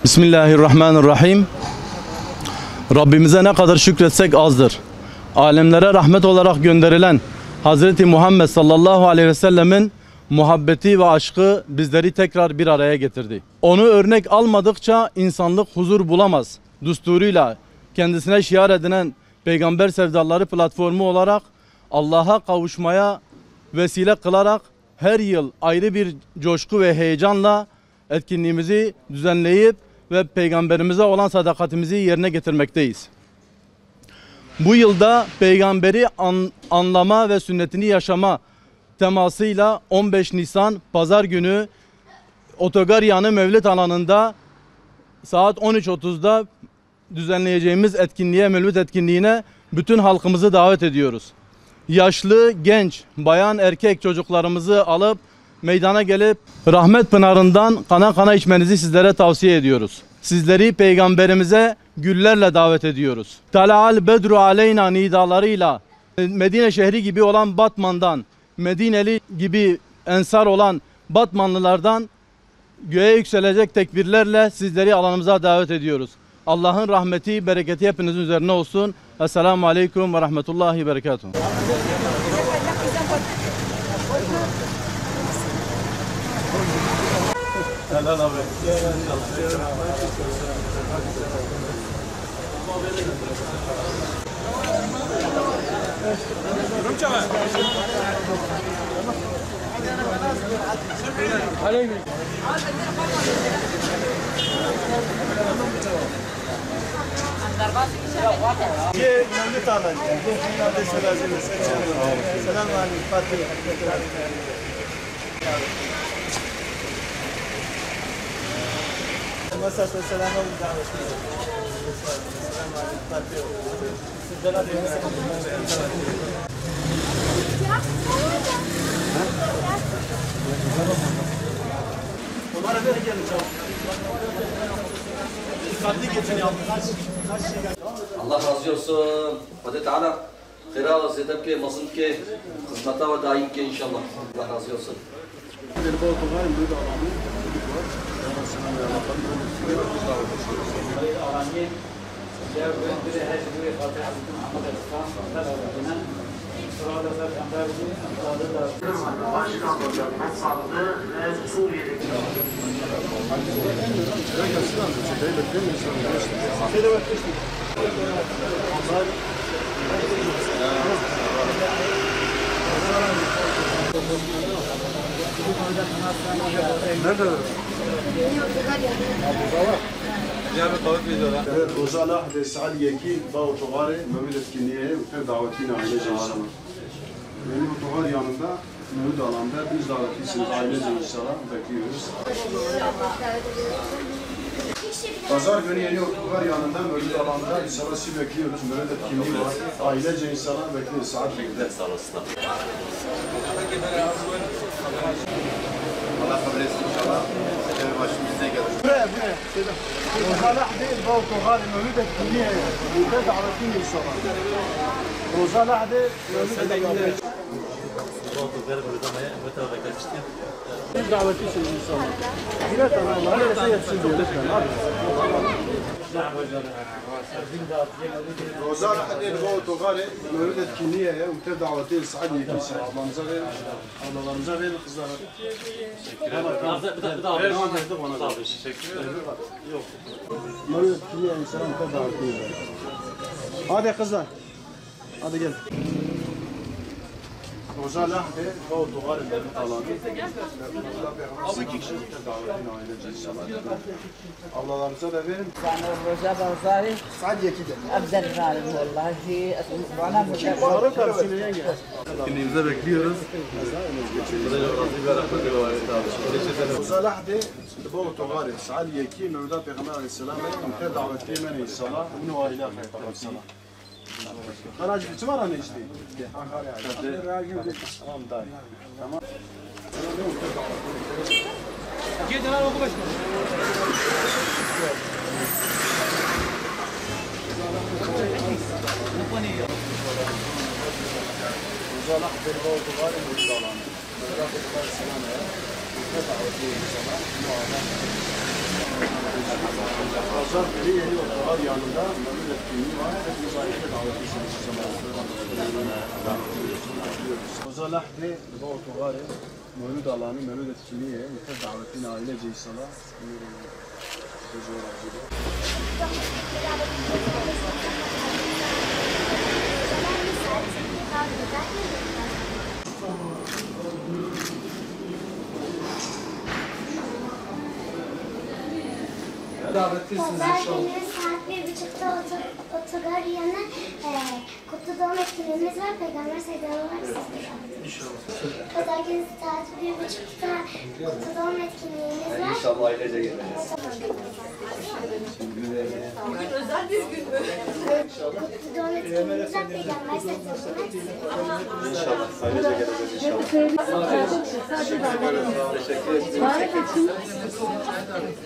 Bismillahirrahmanirrahim. Rabbimize ne kadar şükretsek azdır. Alemlere rahmet olarak gönderilen Hazreti Muhammed sallallahu aleyhi ve sellemin muhabbeti ve aşkı bizleri tekrar bir araya getirdi. Onu örnek almadıkça insanlık huzur bulamaz. Düsturuyla kendisine şiar edinen Peygamber Sevdaları platformu olarak Allah'a kavuşmaya vesile kılarak her yıl ayrı bir coşku ve heyecanla etkinliğimizi düzenleyip ve Peygamberimize olan sadakatimizi yerine getirmekteyiz. Bu yılda Peygamberi anlama ve sünnetini yaşama temasıyla 15 Nisan Pazar günü Otogar Yanı Mevlid alanında saat 13.30'da düzenleyeceğimiz Mevlid etkinliğine bütün halkımızı davet ediyoruz. Yaşlı, genç, bayan, erkek çocuklarımızı alıp meydana gelip rahmet pınarından kana kana içmenizi sizlere tavsiye ediyoruz. Sizleri Peygamberimize güllerle davet ediyoruz. Tala'al bedru aleyna nidalarıyla Medine şehri gibi olan Batman'dan, Medineli gibi ensar olan Batmanlılardan göğe yükselecek tekbirlerle sizleri alanımıza davet ediyoruz. Allah'ın rahmeti, bereketi hepinizin üzerine olsun. Esselamu Aleyküm ve Rahmetullahi ve Berekatuhu. Helal abi. Allah razı olsun. Hadi Teala khira ve zedebke, mazınke, hizmeta ve daimke inşallah. Allah razı olsun. Evet, Rozana Desaliyeki Bağ Otogarı Mevlid etkinliğe ve davetine ailece insanlar. Yeni otogar yanında Mevlid alanda biz davetlisiniz ailece insanlar bekliyoruz. Pazar günü yeni otogar yanında Mevlid alanda insanlar sizi bekliyoruz. Mevlid etkinliği var. Ailece insanlar bekliyoruz. Saat 1'de. Allah kabul etsin inşallah. Başımızda gelir. Buraya. Rozana Bağ Otogarı Mevlid etkinliğe ve davetine insanlar. Rozana Mevlid etkinliğe. Biz davetlisiniz insanlar. Birer tane Allah'a neyse yetsin diyor lütfen. Rozan Hadid Bağ Otogarı Mevlid etkinliğe ve daveti saat 2'si. Ablalarımıza verin kızlara. Mevlid etkinliğe insanlar daveti. Hadi kızlar. Hadi gel. Rozan Hadid Bağ Otogarı Mevlid alanı. Abi 2 kişi davetine ailece inşallah. Ablalarımıza da verin. Roza Bazari Saat 2'de. Abdel Zalim vallahi bana Bağırın karşısına yenge. Kendimize bekliyoruz. وصالحدي بو تغاري سعال يكي مولى پیغمبر علیه السلام انت دعوتی من الصلاه من وایلا خیر الصلاه خراج چمارا نشتی تمام دای تمام Gidin lan oku başına. صلاح بربا وطغار المدالان مدرات طغار السلامة دعوتي صلاح Pazar beri yeni otogar yanında Mehmet etkinliği var. Hepimiz ayrıca davetlisiniz. Ozalah'de bu otogarı Mehmet alanı Mehmet etkinliği yeter davetine ailece inşallah. Pazar günü saat 1.30'da otogar yanı kutlu doğum etkinliğimiz var. Peygamber sayıdalı var sizde. Pazar günü saat 1.30'da kutlu doğum etkinliğimiz var. İnşallah ailece geleceğiz. Bugün özel bir gün mü? Kutlu doğum etkinliğimiz var. Peygamber sayıdalı var. İnşallah ailece geleceğiz inşallah. Teşekkür ederim.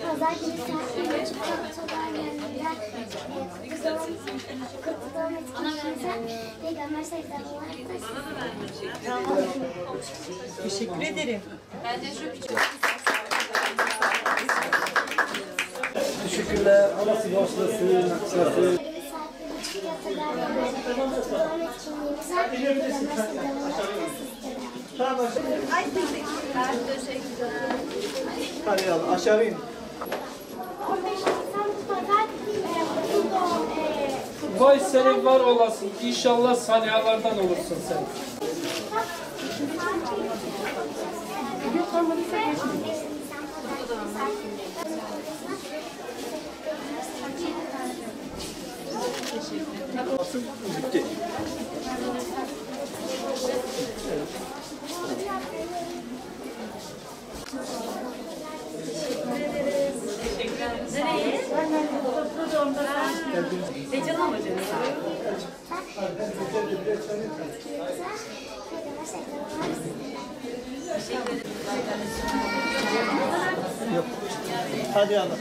Pazar günü saat 1.30'da otogar yanında kutlu doğum etkinliğimiz var. Peygamber sayıdalı var. Teşekkür ederim. Teşekkürler. Allah sizi bağışlasın. Saat 1.30'da otogar yanında kutlu doğum etkinliğimiz var. Peygamber sayıdalı var. Ay teşekkürler. Teşekkürler. Hadi yallah aşağı in. 15 Nisan Pazar kutlu doğum Vay senin var olasın. İnşallah salihalardan olursun sen. Bitti. Heyecanlı mı canım? Hadi yallah.